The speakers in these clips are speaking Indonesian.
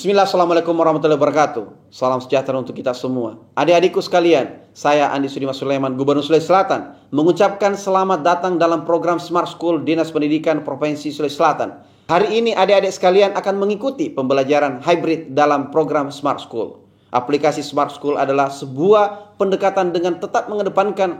Bismillah, Assalamualaikum warahmatullahi wabarakatuh. Salam sejahtera untuk kita semua. Adik-adikku sekalian, saya Andi Sudimas Sulaiman, Gubernur Sulawesi Selatan, mengucapkan selamat datang dalam program Smart School Dinas Pendidikan Provinsi Sulawesi Selatan. Hari ini adik-adik sekalian akan mengikuti pembelajaran hybrid dalam program Smart School. Aplikasi Smart School adalah sebuah pendekatan dengan tetap mengedepankan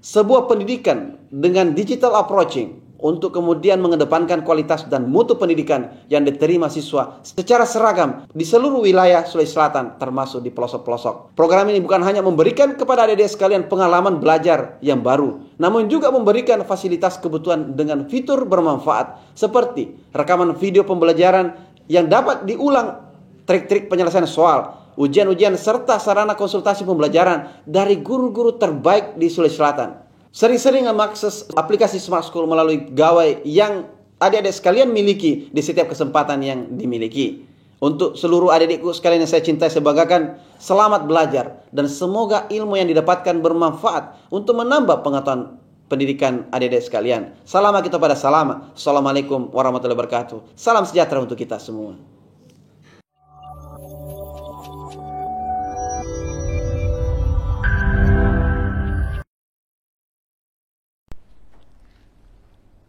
sebuah pendidikan dengan digital approaching, untuk kemudian mengedepankan kualitas dan mutu pendidikan yang diterima siswa secara seragam di seluruh wilayah Sulawesi Selatan, termasuk di pelosok-pelosok. Program ini bukan hanya memberikan kepada adik-adik sekalian pengalaman belajar yang baru, namun juga memberikan fasilitas kebutuhan dengan fitur bermanfaat seperti rekaman video pembelajaran yang dapat diulang, trik-trik penyelesaian soal, ujian-ujian, serta sarana konsultasi pembelajaran dari guru-guru terbaik di Sulawesi Selatan. Sering-sering mengakses aplikasi Smart School melalui gawai yang adik-adik sekalian miliki di setiap kesempatan yang dimiliki. Untuk seluruh adik-adikku sekalian yang saya cintai, saya banggakan, selamat belajar dan semoga ilmu yang didapatkan bermanfaat untuk menambah pengetahuan pendidikan adik-adik sekalian. Salam kita pada salam. Assalamualaikum warahmatullahi wabarakatuh. Salam sejahtera untuk kita semua.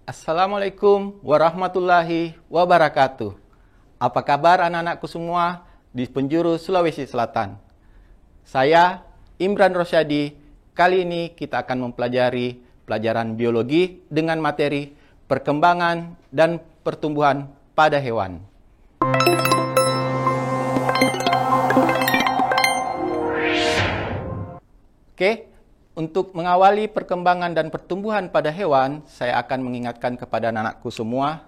Assalamualaikum warahmatullahi wabarakatuh. Apa kabar anak-anakku semua di penjuru Sulawesi Selatan? Saya Imran Rosyadi. Kali ini kita akan mempelajari pelajaran biologi dengan materi perkembangan dan pertumbuhan pada hewan. Oke. Untuk mengawali perkembangan dan pertumbuhan pada hewan, saya akan mengingatkan kepada anak-anakku semua.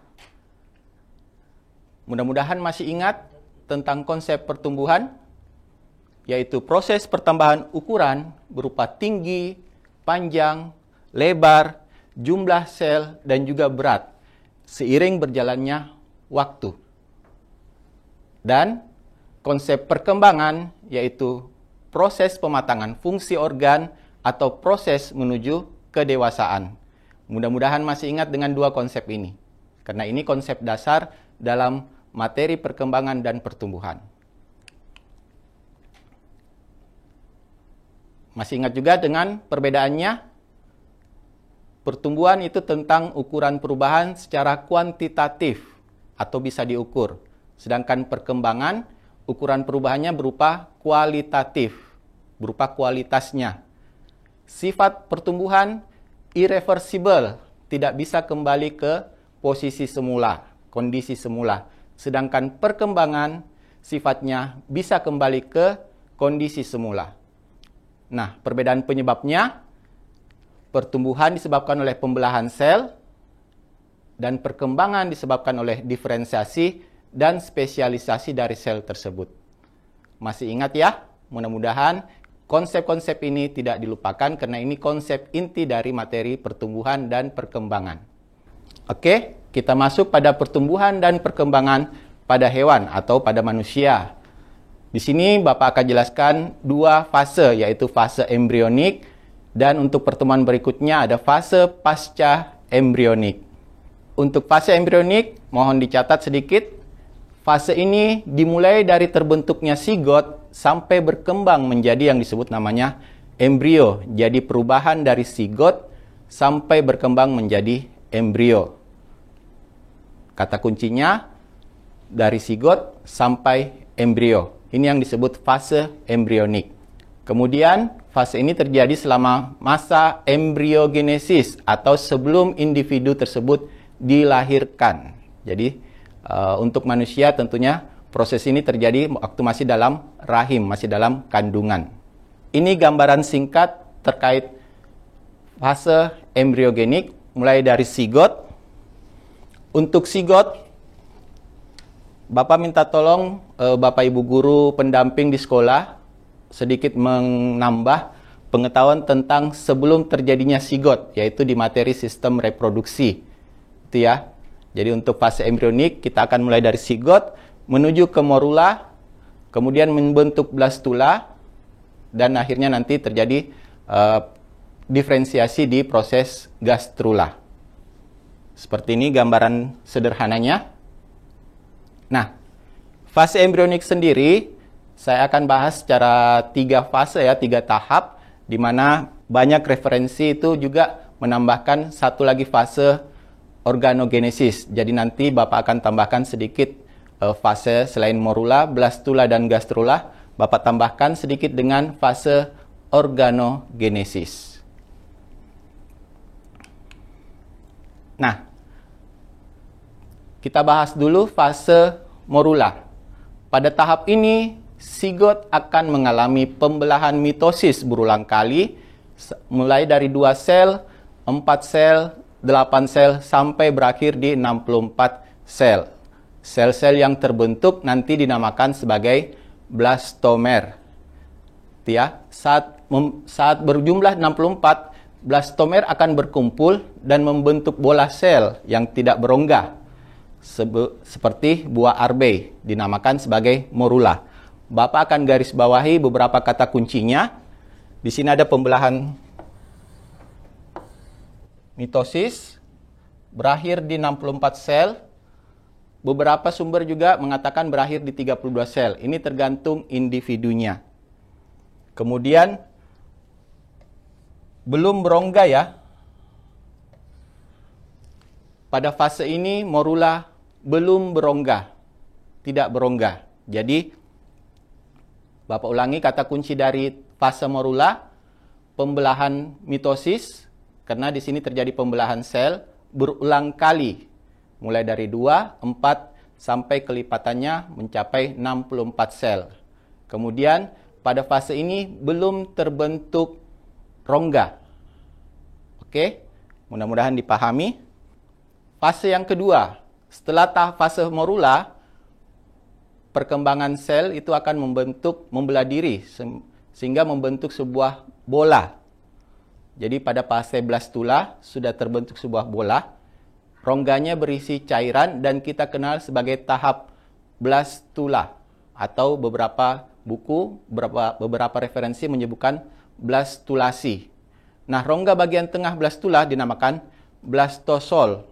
Mudah-mudahan masih ingat tentang konsep pertumbuhan, yaitu proses pertambahan ukuran berupa tinggi, panjang, lebar, jumlah sel, dan juga berat, seiring berjalannya waktu. Dan konsep perkembangan, yaitu proses pematangan fungsi organ, atau proses menuju kedewasaan. Mudah-mudahan masih ingat dengan dua konsep ini, karena ini konsep dasar dalam materi perkembangan dan pertumbuhan. Masih ingat juga dengan perbedaannya? Pertumbuhan itu tentang ukuran perubahan secara kuantitatif atau bisa diukur. Sedangkan perkembangan, ukuran perubahannya berupa kualitatif, berupa kualitasnya. Sifat pertumbuhan irreversible, tidak bisa kembali ke posisi semula, kondisi semula. Sedangkan perkembangan sifatnya bisa kembali ke kondisi semula. Nah, perbedaan penyebabnya, pertumbuhan disebabkan oleh pembelahan sel, dan perkembangan disebabkan oleh diferensiasi dan spesialisasi dari sel tersebut. Masih ingat ya? Mudah-mudahan konsep-konsep ini tidak dilupakan karena ini konsep inti dari materi pertumbuhan dan perkembangan. Oke, kita masuk pada pertumbuhan dan perkembangan pada hewan atau pada manusia. Di sini Bapak akan jelaskan dua fase, yaitu fase embrionik dan untuk pertemuan berikutnya ada fase pasca embrionik. Untuk fase embrionik, mohon dicatat sedikit. Fase ini dimulai dari terbentuknya sigot sampai berkembang menjadi yang disebut namanya embrio. Jadi perubahan dari sigot sampai berkembang menjadi embrio. Kata kuncinya dari sigot sampai embrio. Ini yang disebut fase embrionik. Kemudian fase ini terjadi selama masa embriogenesis atau sebelum individu tersebut dilahirkan. Jadi untuk manusia tentunya proses ini terjadi waktu masih dalam rahim, masih dalam kandungan. Ini gambaran singkat terkait fase embriogenik mulai dari sigot. Untuk sigot, Bapak minta tolong Bapak Ibu guru pendamping di sekolah sedikit menambah pengetahuan tentang sebelum terjadinya sigot, yaitu di materi sistem reproduksi. Itu ya. Jadi untuk fase embrionik kita akan mulai dari sigot menuju ke morula, kemudian membentuk blastula, dan akhirnya nanti terjadi diferensiasi di proses gastrula. Seperti ini gambaran sederhananya. Nah, Fase embrionik sendiri, saya akan bahas secara 3 fase ya, 3 tahap, di mana banyak referensi itu juga menambahkan satu lagi fase organogenesis. Jadi nanti Bapak akan tambahkan sedikit fase selain morula, blastula, dan gastrula. Bapak tambahkan sedikit dengan fase organogenesis. Nah, kita bahas dulu fase morula. Pada tahap ini, zigot akan mengalami pembelahan mitosis berulang kali, mulai dari 2 sel, 4 sel, 8 sel, sampai berakhir di 64 sel. Sel-sel yang terbentuk nanti dinamakan sebagai blastomer. Ya, saat berjumlah 64, blastomer akan berkumpul dan membentuk bola sel yang tidak berongga, seperti buah arbe, dinamakan sebagai morula. Bapak akan garis bawahi beberapa kata kuncinya. Di sini ada pembelahan mitosis, berakhir di 64 sel. Beberapa sumber juga mengatakan berakhir di 32 sel. Ini tergantung individunya. Kemudian, belum berongga ya. Pada fase ini morula belum berongga, tidak berongga. Jadi, Bapak ulangi kata kunci dari fase morula, pembelahan mitosis, karena di sini terjadi pembelahan sel berulang kali, mulai dari 2, 4, sampai kelipatannya mencapai 64 sel. Kemudian, pada fase ini belum terbentuk rongga. Oke, mudah-mudahan dipahami. Fase yang kedua, setelah tahap fase morula, perkembangan sel itu akan membelah diri sehingga membentuk sebuah bola. Jadi pada fase blastula sudah terbentuk sebuah bola, rongganya berisi cairan dan kita kenal sebagai tahap blastula, atau beberapa buku, beberapa referensi menyebutkan blastulasi. Nah, rongga bagian tengah blastula dinamakan blastosol.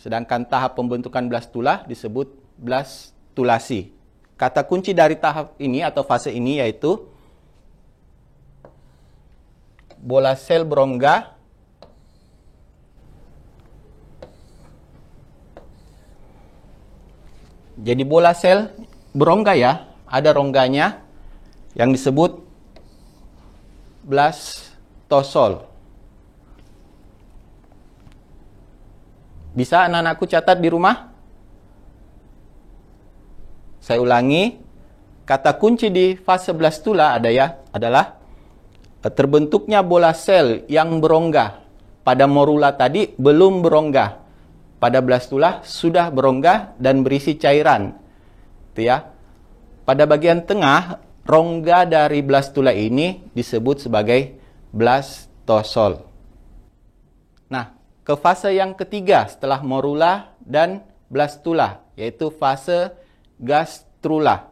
Sedangkan tahap pembentukan blastula disebut blastulasi. Kata kunci dari tahap ini atau fase ini yaitu bola sel berongga, jadi bola sel berongga ya, ada rongganya yang disebut blastosol. Bisa anak-anakku catat di rumah? Saya ulangi, kata kunci di fase blastula adalah terbentuknya bola sel yang berongga. Pada morula tadi belum berongga. Pada blastula sudah berongga dan berisi cairan. Itu ya. Pada bagian tengah, rongga dari blastula ini disebut sebagai blastosol. Nah, ke fase yang ketiga setelah morula dan blastula, yaitu fase gastrula.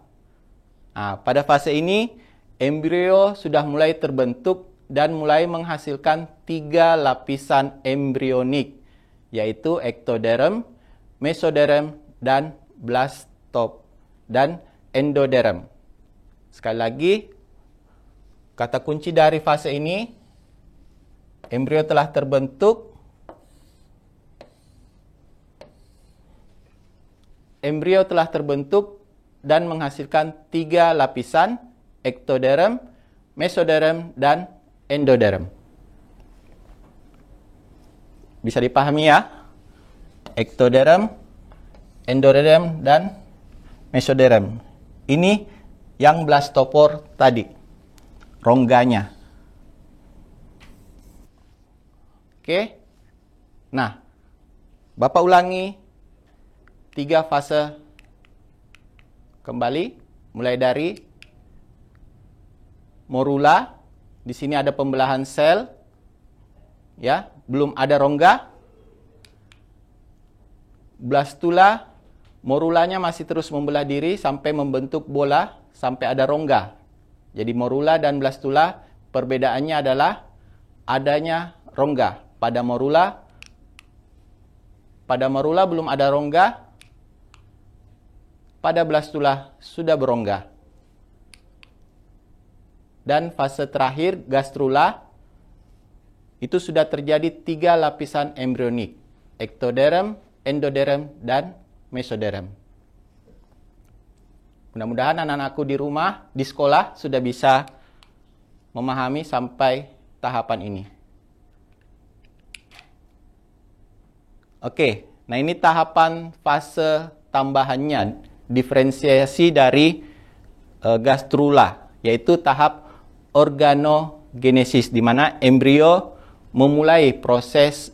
Nah, pada fase ini, embrio sudah mulai terbentuk dan mulai menghasilkan 3 lapisan embrionik, yaitu ektoderm, mesoderm, dan endoderm. Sekali lagi, kata kunci dari fase ini, embrio telah terbentuk, dan menghasilkan 3 lapisan, ektoderm, mesoderm, dan endoderm. Bisa dipahami ya? Ektoderm, endoderm, dan mesoderm. Ini yang blastopor tadi, rongganya. Oke. Nah, Bapak ulangi 3 fase kembali, mulai dari morula. Di sini ada pembelahan sel, ya, belum ada rongga. Blastula, morulanya masih terus membelah diri sampai membentuk bola, sampai ada rongga. Jadi morula dan blastula perbedaannya adalah adanya rongga. Pada morula belum ada rongga, pada blastula sudah berongga. Dan fase terakhir, gastrula, itu sudah terjadi 3 lapisan embrionik, ektoderm, endoderm, dan mesoderm. Mudah-mudahan anak-anakku di rumah, di sekolah, sudah bisa memahami sampai tahapan ini. Oke, nah ini tahapan fase tambahannya, diferensiasi dari gastrula, yaitu tahap organogenesis, di mana embrio memulai proses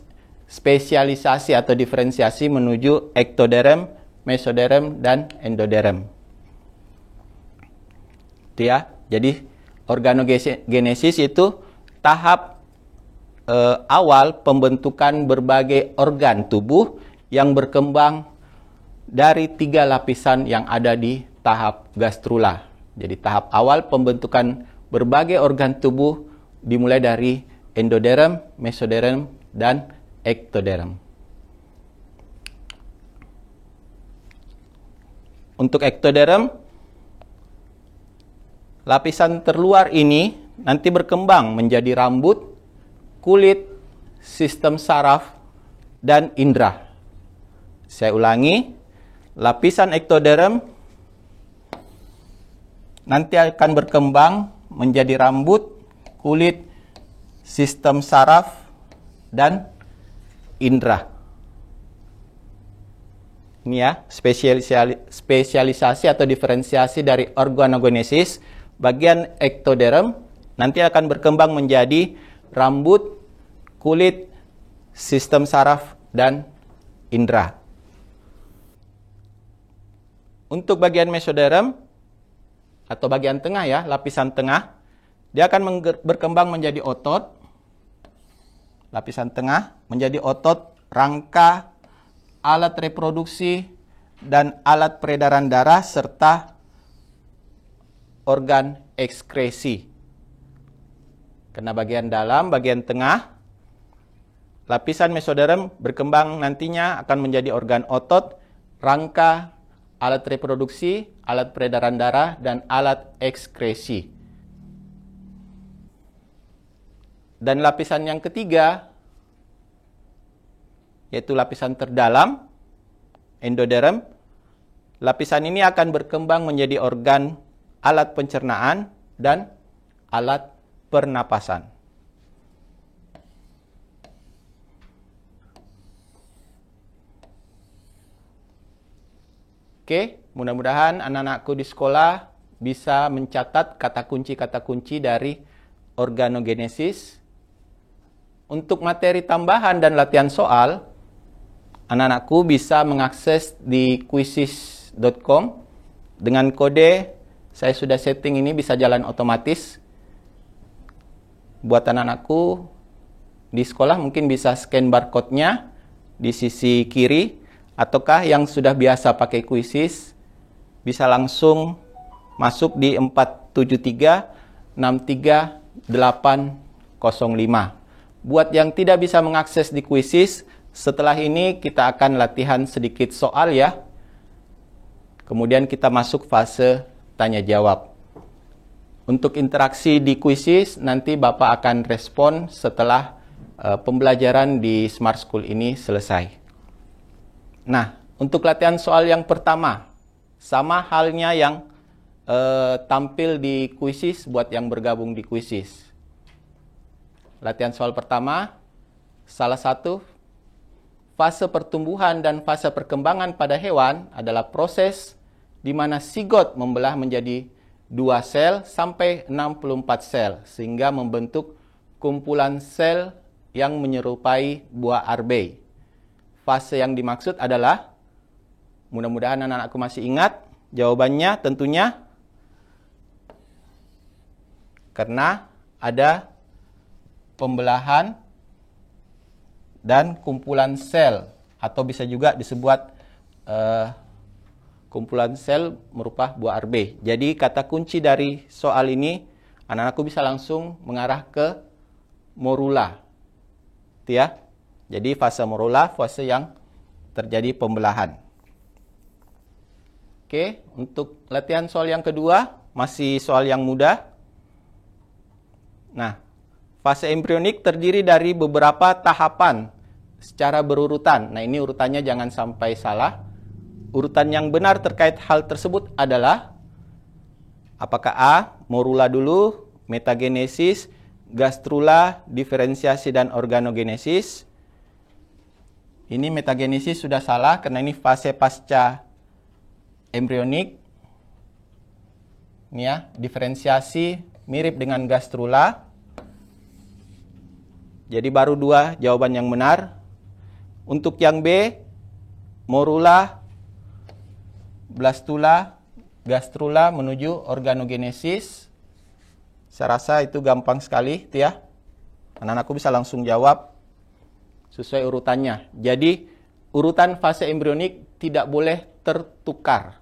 spesialisasi atau diferensiasi menuju ektoderm, mesoderm, dan endoderm. Itu ya. Jadi organogenesis itu tahap awal pembentukan berbagai organ tubuh yang berkembang dari 3 lapisan yang ada di tahap gastrula. Jadi tahap awal pembentukan berbagai organ tubuh dimulai dari endoderm, mesoderm, dan ektoderm. Untuk ektoderm, lapisan terluar ini nanti berkembang menjadi rambut, kulit, sistem saraf, dan indera. Saya ulangi, lapisan ektoderm nanti akan berkembang menjadi rambut, kulit, sistem saraf, dan indera. Ini ya, spesialisasi atau diferensiasi dari organogenesis. Bagian ektoderm nanti akan berkembang menjadi rambut, kulit, sistem saraf, dan indera. Untuk bagian mesoderm atau bagian tengah ya, lapisan tengah, dia akan berkembang menjadi otot. Lapisan tengah menjadi otot, rangka, alat reproduksi, dan alat peredaran darah, serta organ ekskresi. Karena bagian dalam, bagian tengah, lapisan mesoderm berkembang nantinya akan menjadi organ otot, rangka, alat reproduksi, alat peredaran darah, dan alat ekskresi. Dan lapisan yang ketiga, yaitu lapisan terdalam, endoderm. Lapisan ini akan berkembang menjadi organ alat pencernaan dan alat pernapasan. Oke, mudah-mudahan anak-anakku di sekolah bisa mencatat kata kunci dari organogenesis. Untuk materi tambahan dan latihan soal, anak-anakku bisa mengakses di quizzes.com. Dengan kode, saya sudah setting ini bisa jalan otomatis. Buat anak-anakku di sekolah mungkin bisa scan barcode-nya di sisi kiri, ataukah yang sudah biasa pakai quizzes bisa langsung masuk di 473-63805. Buat yang tidak bisa mengakses di quizzes, setelah ini kita akan latihan sedikit soal ya. Kemudian kita masuk fase tanya jawab. Untuk interaksi di quizzes, nanti Bapak akan respon setelah pembelajaran di Smart School ini selesai. Nah, untuk latihan soal yang pertama, sama halnya yang tampil di quizzes buat yang bergabung di quizzes. Latihan soal pertama, salah satu fase pertumbuhan dan fase perkembangan pada hewan adalah proses di mana zigot membelah menjadi 2 sel sampai 64 sel, sehingga membentuk kumpulan sel yang menyerupai buah arbei. Fase yang dimaksud adalah, mudah-mudahan anak-anakku masih ingat, jawabannya tentunya karena ada pembelahan dan kumpulan sel, atau bisa juga disebut kumpulan sel merupa buah arbei. Jadi kata kunci dari soal ini, anak-anakku bisa langsung mengarah ke morula. Itu ya. Jadi fase morula, fase yang terjadi pembelahan. Oke. Oke, untuk latihan soal yang kedua, masih soal yang mudah. Nah, fase embrionik terdiri dari beberapa tahapan secara berurutan. Nah, ini urutannya jangan sampai salah. Urutan yang benar terkait hal tersebut adalah apakah A, morula dulu, metagenesis, gastrula, diferensiasi dan organogenesis. Ini metagenesis sudah salah karena ini fase pasca embrionik. Ini ya, diferensiasi mirip dengan gastrula. Jadi baru 2 jawaban yang benar. Untuk yang B, morula, blastula, gastrula menuju organogenesis. Saya rasa itu gampang sekali, itu ya. Anak-anakku bisa langsung jawab sesuai urutannya. Jadi, urutan fase embrionik tidak boleh tertukar.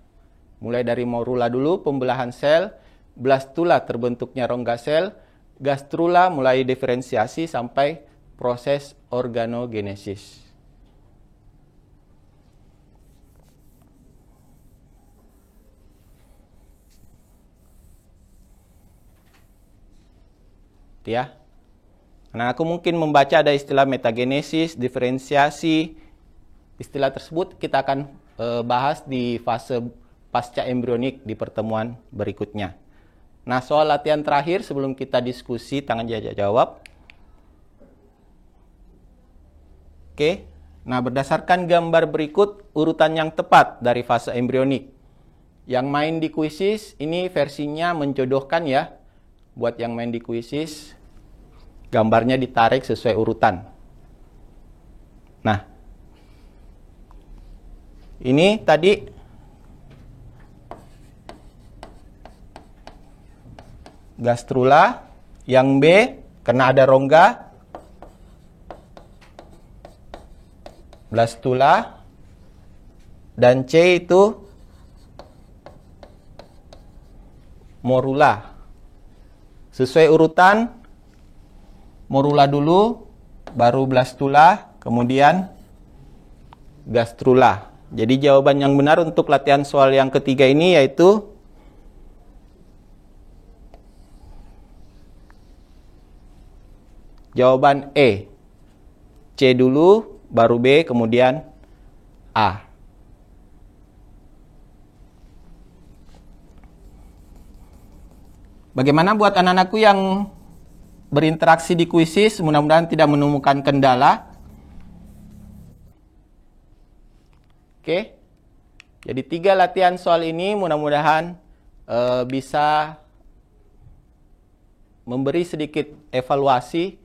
Mulai dari morula dulu, pembelahan sel, blastula terbentuknya rongga sel, gastrula mulai diferensiasi sampai proses organogenesis. Ya. Nah, aku mungkin membaca ada istilah metagenesis, diferensiasi. Istilah tersebut kita akan bahas di fase pasca embrionik di pertemuan berikutnya. Nah, soal latihan terakhir sebelum kita diskusi tangan jawab. Oke. Nah, berdasarkan gambar berikut urutan yang tepat dari fase embrionik. Yang main di kuisis ini versinya menjodohkan ya. Buat yang main di kuisis, gambarnya ditarik sesuai urutan. Nah, ini tadi gastrula, yang B karena ada rongga, blastula, dan C itu morula. Sesuai urutan, morula dulu, baru blastula, kemudian gastrula. Jadi jawaban yang benar untuk latihan soal yang ketiga ini yaitu jawaban E. C dulu, baru B, kemudian A. Bagaimana buat anak-anakku yang berinteraksi di kuisis, mudah-mudahan tidak menemukan kendala. Oke. Jadi 3 latihan soal ini mudah-mudahan bisa memberi sedikit evaluasi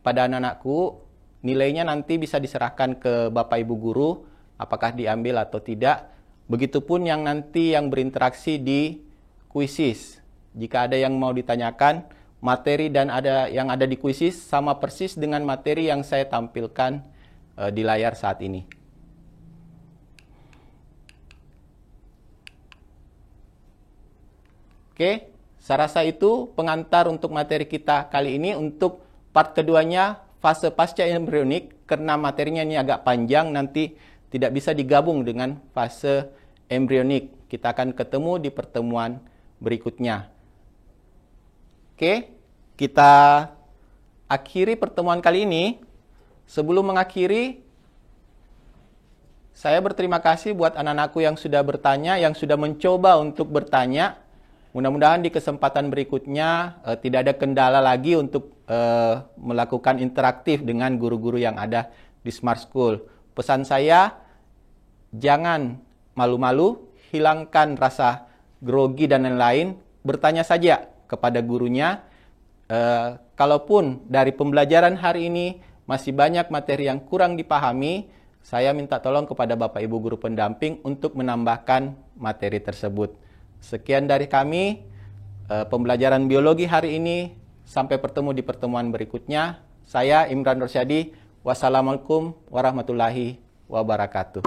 pada anak-anakku. Nilainya nanti bisa diserahkan ke Bapak Ibu guru, apakah diambil atau tidak. Begitupun yang nanti yang berinteraksi di kuisis. Jika ada yang mau ditanyakan, materi dan yang ada di kuisis sama persis dengan materi yang saya tampilkan di layar saat ini. Oke, saya rasa itu pengantar untuk materi kita kali ini. Untuk part keduanya, fase pasca embrionik, karena materinya ini agak panjang, nanti tidak bisa digabung dengan fase embrionik. Kita akan ketemu di pertemuan berikutnya. Oke, kita akhiri pertemuan kali ini. Sebelum mengakhiri, saya berterima kasih buat anak-anakku yang sudah bertanya, yang sudah mencoba untuk bertanya. Mudah-mudahan di kesempatan berikutnya tidak ada kendala lagi untuk melakukan interaktif dengan guru-guru yang ada di Smart School. Pesan saya, jangan malu-malu, hilangkan rasa grogi dan lain-lain, bertanya saja kepada gurunya. Kalaupun dari pembelajaran hari ini masih banyak materi yang kurang dipahami, saya minta tolong kepada Bapak Ibu guru pendamping untuk menambahkan materi tersebut. Sekian dari kami, pembelajaran biologi hari ini. Sampai bertemu di pertemuan berikutnya. Saya Imran Rosyadi. Wassalamualaikum warahmatullahi wabarakatuh.